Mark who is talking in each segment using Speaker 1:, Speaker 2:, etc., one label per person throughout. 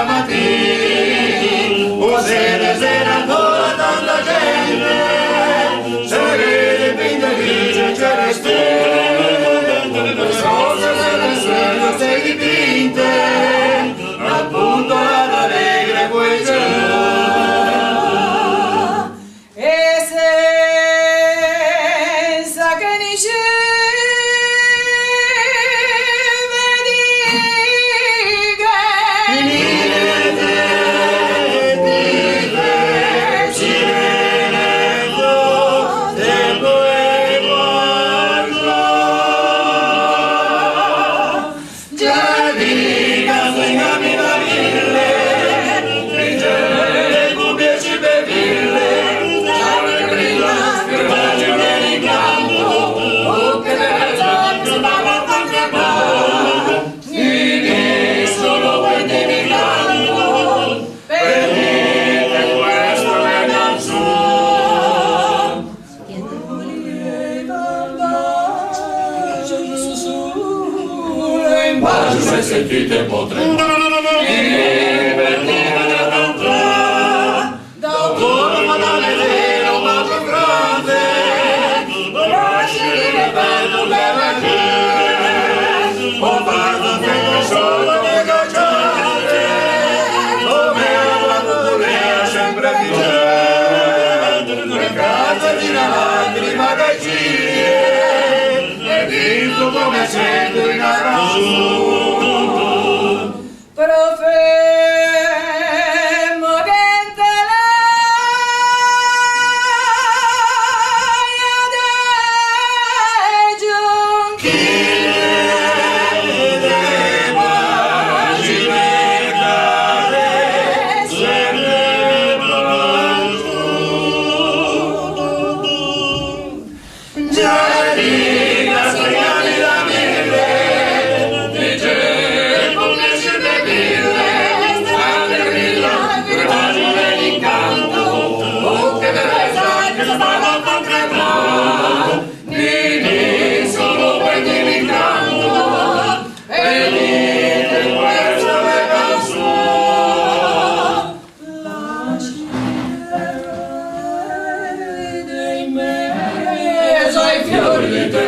Speaker 1: mattina, o sera ancora tanta gente, se vede pinta grigia c'è le stelle, le sozze delle stelle sei dipinte, appunto all'allegre poesia.
Speaker 2: Sentite potremmo divertire a cantare
Speaker 1: d'autoro madame vero ma più grande lasciare bello bella gente o parla sempre solo di cacciare come la curia sempre vigente le case di una lacrima dai cigli e vinto come sempre in aranzo.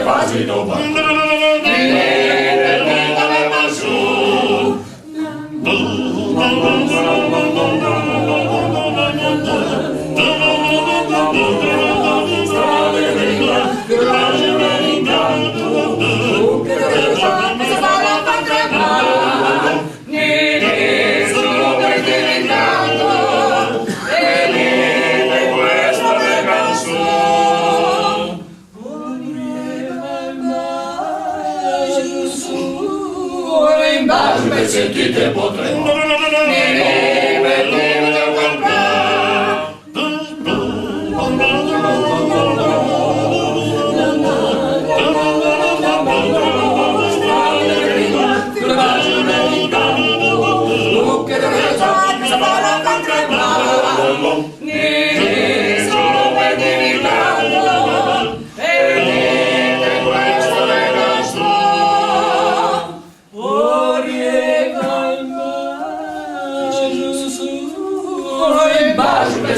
Speaker 2: Quasi dopo sentite potremmo divertire a cantare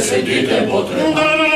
Speaker 2: sentite potremmo